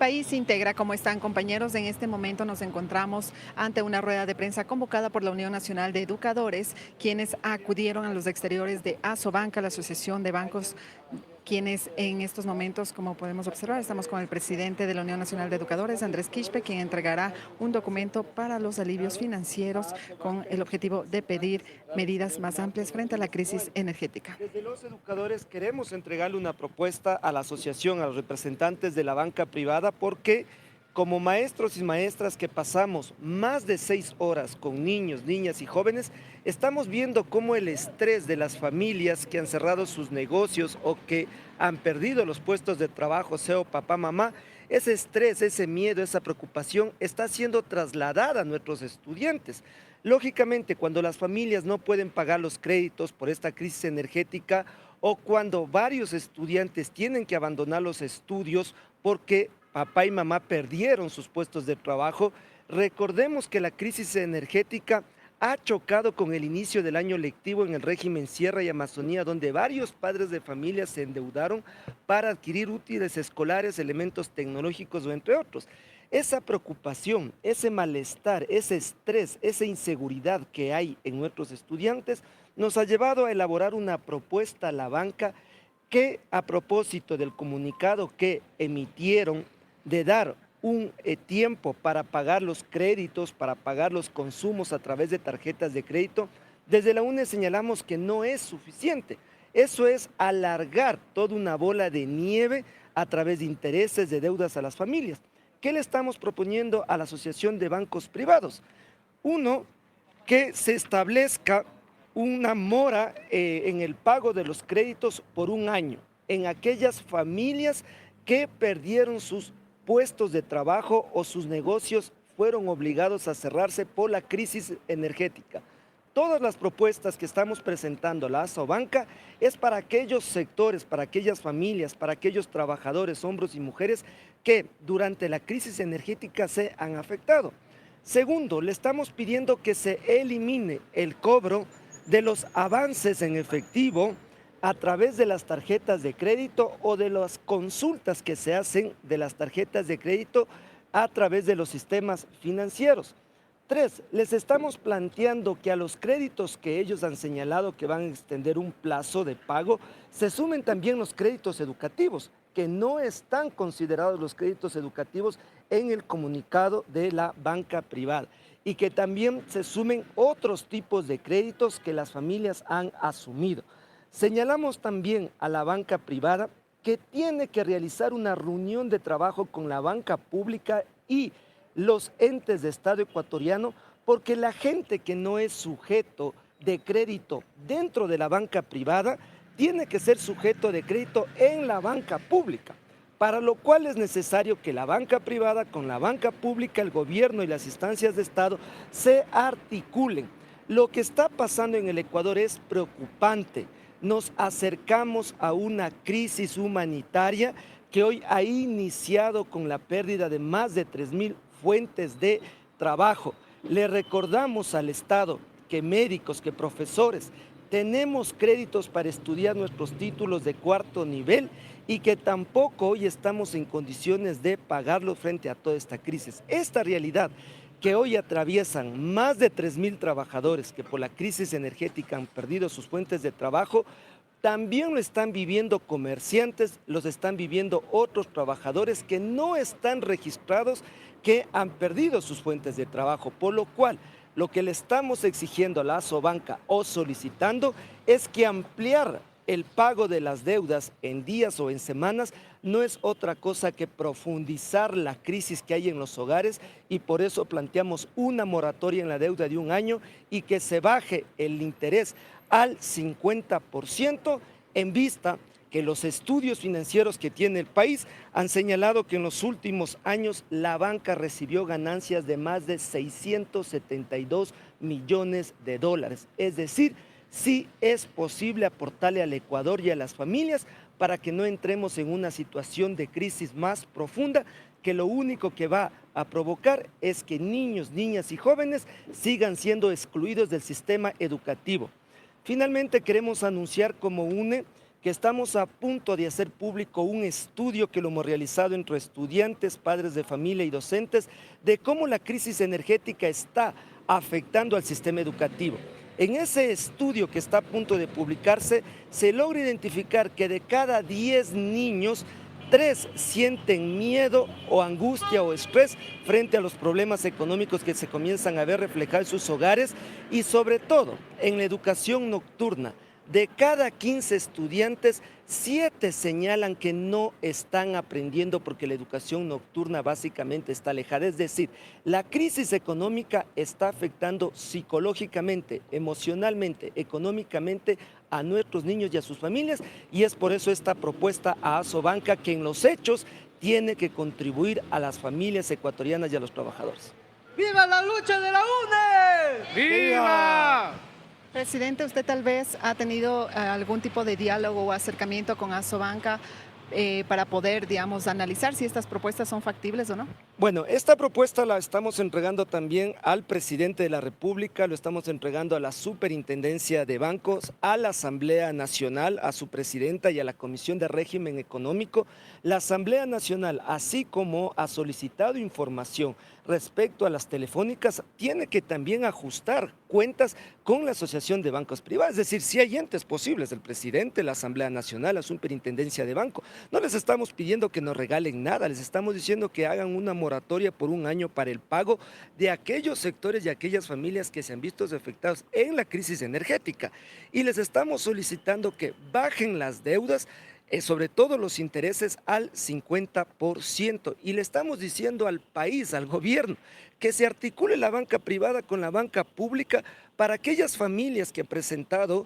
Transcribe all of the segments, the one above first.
país integra. ¿Cómo están, compañeros? En este momento nos encontramos ante una rueda de prensa convocada por la Unión Nacional de Educadores, quienes acudieron a los exteriores de Asobanca, la Asociación de Bancos, quienes en estos momentos, como podemos observar, estamos con el presidente de la Unión Nacional de Educadores, Andrés Quispe, quien entregará un documento para los alivios financieros con el objetivo de pedir medidas más amplias frente a la crisis energética. Desde los educadores queremos entregarle una propuesta a la asociación, a los representantes de la banca privada, porque como maestros y maestras que pasamos más de 6 horas con niños, niñas y jóvenes, estamos viendo cómo el estrés de las familias que han cerrado sus negocios o que han perdido los puestos de trabajo, sea papá, mamá, ese estrés, ese miedo, esa preocupación está siendo trasladada a nuestros estudiantes. Lógicamente, cuando las familias no pueden pagar los créditos por esta crisis energética o cuando varios estudiantes tienen que abandonar los estudios porque papá y mamá perdieron sus puestos de trabajo, recordemos que la crisis energética ha chocado con el inicio del año lectivo en el régimen Sierra y Amazonía, donde varios padres de familia se endeudaron para adquirir útiles escolares, elementos tecnológicos o entre otros. Esa preocupación, ese malestar, ese estrés, esa inseguridad que hay en nuestros estudiantes nos ha llevado a elaborar una propuesta a la banca que, a propósito del comunicado que emitieron de dar un tiempo para pagar los créditos, para pagar los consumos a través de tarjetas de crédito, desde la UNE señalamos que no es suficiente. Eso es alargar toda una bola de nieve a través de intereses, de deudas a las familias. ¿Qué le estamos proponiendo a la Asociación de Bancos Privados? Uno, que se establezca una mora en el pago de los créditos por un año en aquellas familias que perdieron sus puestos de trabajo o sus negocios fueron obligados a cerrarse por la crisis energética. Todas las propuestas que estamos presentando a la Asobanca es para aquellos sectores, para aquellas familias, para aquellos trabajadores, hombres y mujeres que durante la crisis energética se han afectado. Segundo, le estamos pidiendo que se elimine el cobro de los avances en efectivo a través de las tarjetas de crédito o de las consultas que se hacen de las tarjetas de crédito a través de los sistemas financieros. Tres, les estamos planteando que a los créditos que ellos han señalado que van a extender un plazo de pago, se sumen también los créditos educativos, que no están considerados los créditos educativos en el comunicado de la banca privada, y que también se sumen otros tipos de créditos que las familias han asumido. Señalamos también a la banca privada que tiene que realizar una reunión de trabajo con la banca pública y los entes de Estado ecuatoriano, porque la gente que no es sujeto de crédito dentro de la banca privada tiene que ser sujeto de crédito en la banca pública, para lo cual es necesario que la banca privada con la banca pública, el gobierno y las instancias de Estado se articulen. Lo que está pasando en el Ecuador es preocupante. Nos acercamos a una crisis humanitaria que hoy ha iniciado con la pérdida de más de 3.000 fuentes de trabajo. Le recordamos al Estado que médicos, que profesores, tenemos créditos para estudiar nuestros títulos de cuarto nivel y que tampoco hoy estamos en condiciones de pagarlos frente a toda esta crisis. Esta realidad que hoy atraviesan más de 3.000 trabajadores que por la crisis energética han perdido sus fuentes de trabajo, también lo están viviendo comerciantes, los están viviendo otros trabajadores que no están registrados, que han perdido sus fuentes de trabajo, por lo cual lo que le estamos exigiendo a la Asobanca o solicitando es que ampliar el pago de las deudas en días o en semanas no es otra cosa que profundizar la crisis que hay en los hogares, y por eso planteamos una moratoria en la deuda de un año y que se baje el interés al 50% en vista que los estudios financieros que tiene el país han señalado que en los últimos años la banca recibió ganancias de más de 672 millones de dólares. Es decir, sí es posible aportarle al Ecuador y a las familias para que no entremos en una situación de crisis más profunda, que lo único que va a provocar es que niños, niñas y jóvenes sigan siendo excluidos del sistema educativo. Finalmente queremos anunciar como UNE que estamos a punto de hacer público un estudio que lo hemos realizado entre estudiantes, padres de familia y docentes de cómo la crisis energética está afectando al sistema educativo. En ese estudio que está a punto de publicarse, se logra identificar que de cada 10 niños, 3 sienten miedo o angustia o estrés frente a los problemas económicos que se comienzan a ver reflejados en sus hogares y sobre todo en la educación nocturna. De cada 15 estudiantes, 7 señalan que no están aprendiendo porque la educación nocturna básicamente está alejada. Es decir, la crisis económica está afectando psicológicamente, emocionalmente, económicamente a nuestros niños y a sus familias, y es por eso esta propuesta a Asobanca, que en los hechos tiene que contribuir a las familias ecuatorianas y a los trabajadores. ¡Viva la lucha de la UNE! ¡Viva! Presidente, ¿usted tal vez ha tenido algún tipo de diálogo o acercamiento con Asobanca para poder, digamos, analizar si estas propuestas son factibles o no? Bueno, esta propuesta la estamos entregando también al presidente de la República, lo estamos entregando a la Superintendencia de Bancos, a la Asamblea Nacional, a su presidenta y a la Comisión de Régimen Económico. La Asamblea Nacional, así como ha solicitado información respecto a las telefónicas, tiene que también ajustar cuentas con la Asociación de Bancos Privados. Es decir, si hay entes posibles, el presidente, la Asamblea Nacional, la Superintendencia de Banco. No les estamos pidiendo que nos regalen nada, les estamos diciendo que hagan una moratoria por un año para el pago de aquellos sectores y aquellas familias que se han visto afectados en la crisis energética. Y les estamos solicitando que bajen las deudas, sobre todo los intereses, al 50%. Y le estamos diciendo al país, al gobierno, que se articule la banca privada con la banca pública para aquellas familias que han presentado,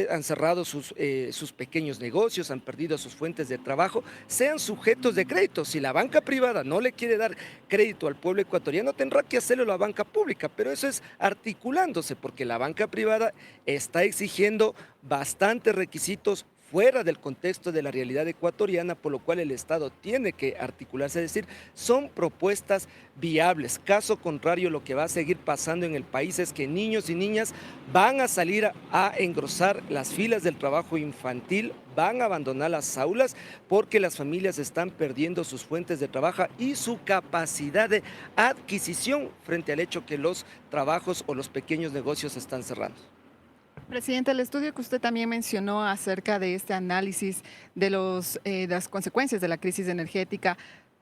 han cerrado sus pequeños negocios, han perdido sus fuentes de trabajo, sean sujetos de crédito. Si la banca privada no le quiere dar crédito al pueblo ecuatoriano, tendrá que hacerlo la banca pública, pero eso es articulándose, porque la banca privada está exigiendo bastantes requisitos fuera del contexto de la realidad ecuatoriana, por lo cual el Estado tiene que articularse, es decir, son propuestas viables. Caso contrario, lo que va a seguir pasando en el país es que niños y niñas van a salir a engrosar las filas del trabajo infantil, van a abandonar las aulas porque las familias están perdiendo sus fuentes de trabajo y su capacidad de adquisición frente al hecho que los trabajos o los pequeños negocios están cerrando. Presidente, el estudio que usted también mencionó acerca de este análisis de las consecuencias de la crisis energética,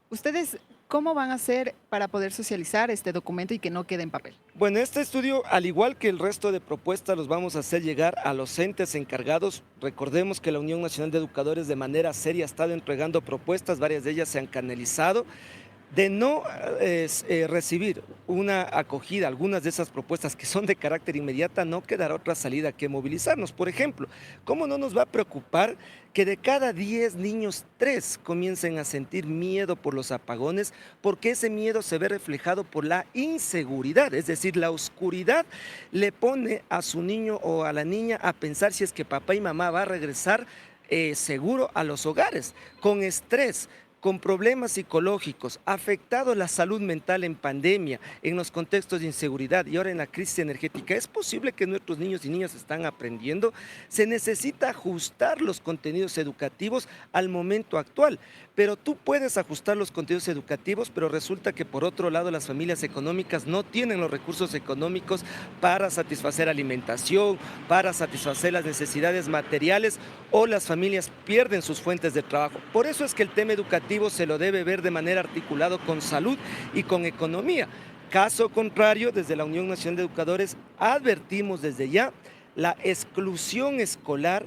¿ustedes cómo van a hacer para poder socializar este documento y que no quede en papel? Bueno, este estudio, al igual que el resto de propuestas, los vamos a hacer llegar a los entes encargados. Recordemos que la Unión Nacional de Educadores de manera seria ha estado entregando propuestas, varias de ellas se han canalizado. De no recibir una acogida, algunas de esas propuestas que son de carácter inmediata, no quedará otra salida que movilizarnos. Por ejemplo, ¿cómo no nos va a preocupar que de cada 10 niños, 3 comiencen a sentir miedo por los apagones? Porque ese miedo se ve reflejado por la inseguridad, es decir, la oscuridad le pone a su niño o a la niña a pensar si es que papá y mamá va a regresar seguro a los hogares, con estrés, con problemas psicológicos, afectado la salud mental en pandemia, en los contextos de inseguridad y ahora en la crisis energética. ¿Es posible que nuestros niños y niñas están aprendiendo? Se necesita ajustar los contenidos educativos al momento actual, pero tú puedes ajustar los contenidos educativos, pero resulta que por otro lado las familias económicas no tienen los recursos económicos para satisfacer alimentación, para satisfacer las necesidades materiales, o las familias pierden sus fuentes de trabajo. Por eso es que el tema educativo se lo debe ver de manera articulada con salud y con economía. Caso contrario, desde la Unión Nacional de Educadores advertimos desde ya la exclusión escolar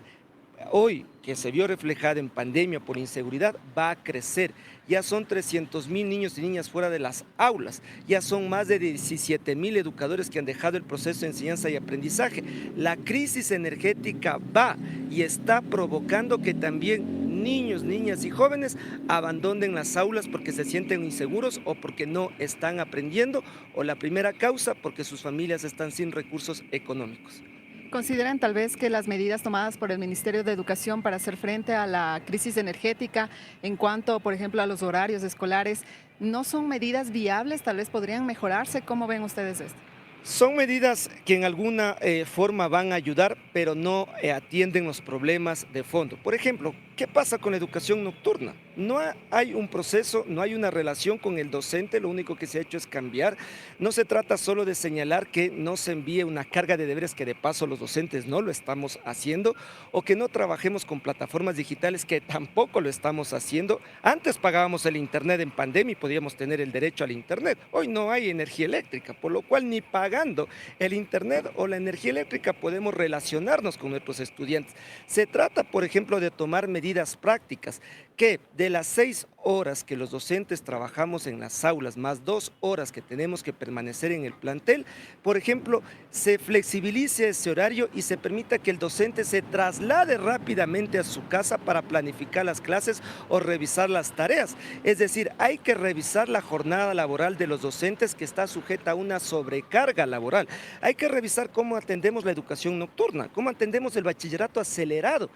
hoy que se vio reflejada en pandemia por inseguridad va a crecer. Ya son 300,000 niños y niñas fuera de las aulas, ya son más de 17,000 educadores que han dejado el proceso de enseñanza y aprendizaje. La crisis energética va y está provocando que también niños, niñas y jóvenes abandonen las aulas porque se sienten inseguros o porque no están aprendiendo, o la primera causa porque sus familias están sin recursos económicos. ¿Consideran tal vez que las medidas tomadas por el Ministerio de Educación para hacer frente a la crisis energética en cuanto, por ejemplo, a los horarios escolares, no son medidas viables? ¿Tal vez podrían mejorarse? ¿Cómo ven ustedes esto? Son medidas que en alguna forma van a ayudar, pero no atienden los problemas de fondo. Por ejemplo, ¿qué pasa con la educación nocturna? No hay un proceso, no hay una relación con el docente, lo único que se ha hecho es cambiar. No se trata solo de señalar que no se envíe una carga de deberes, que de paso los docentes no lo estamos haciendo, o que no trabajemos con plataformas digitales, que tampoco lo estamos haciendo. Antes pagábamos el internet en pandemia y podíamos tener el derecho al internet. Hoy no hay energía eléctrica, por lo cual ni pagando el internet o la energía eléctrica podemos relacionarnos con nuestros estudiantes. Se trata, por ejemplo, de tomar medidas prácticas, que de las 6 horas que los docentes trabajamos en las aulas, más 2 horas que tenemos que permanecer en el plantel, por ejemplo, se flexibilice ese horario y se permita que el docente se traslade rápidamente a su casa para planificar las clases o revisar las tareas. Es decir, hay que revisar la jornada laboral de los docentes, que está sujeta a una sobrecarga laboral. Hay que revisar cómo atendemos la educación nocturna, cómo atendemos el bachillerato acelerado,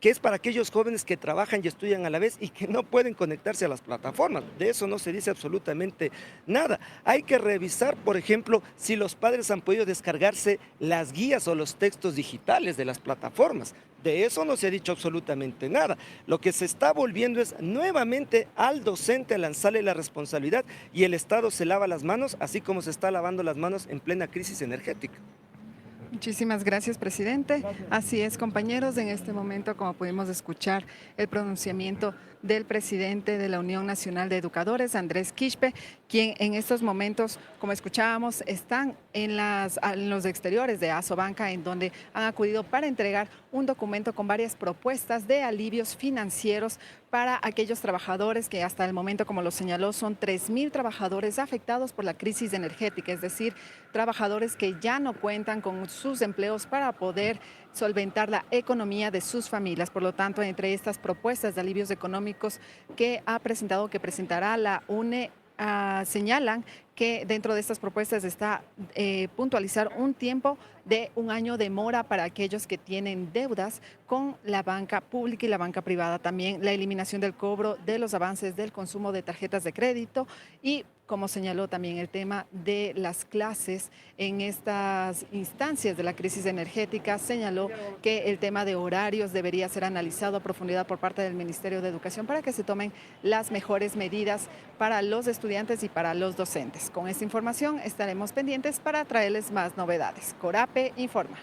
que es para aquellos jóvenes que trabajan y estudian a la vez y que no pueden conectarse a las plataformas. De eso no se dice absolutamente nada. Hay que revisar, por ejemplo, si los padres han podido descargarse las guías o los textos digitales de las plataformas. De eso no se ha dicho absolutamente nada. Lo que se está volviendo es nuevamente al docente a lanzarle la responsabilidad, y el Estado se lava las manos, así como se está lavando las manos en plena crisis energética. Muchísimas gracias, presidente. Así es, compañeros, en este momento, como pudimos escuchar, el pronunciamiento del presidente de la Unión Nacional de Educadores, Andrés Quispe, quien en estos momentos, como escuchábamos, están en los exteriores de Asobanca, en donde han acudido para entregar un documento con varias propuestas de alivios financieros para aquellos trabajadores que hasta el momento, como lo señaló, son 3.000 trabajadores afectados por la crisis energética, es decir, trabajadores que ya no cuentan con sus empleos para poder solventar la economía de sus familias. Por lo tanto, entre estas propuestas de alivios económicos que ha presentado, que presentará la UNE, señalan que dentro de estas propuestas está puntualizar un tiempo de 1 año de mora para aquellos que tienen deudas con la banca pública y la banca privada. También la eliminación del cobro de los avances del consumo de tarjetas de crédito y, como señaló también, el tema de las clases en estas instancias de la crisis energética. Señaló que el tema de horarios debería ser analizado a profundidad por parte del Ministerio de Educación para que se tomen las mejores medidas para los estudiantes y para los docentes. Con esta información estaremos pendientes para traerles más novedades. Corape informa.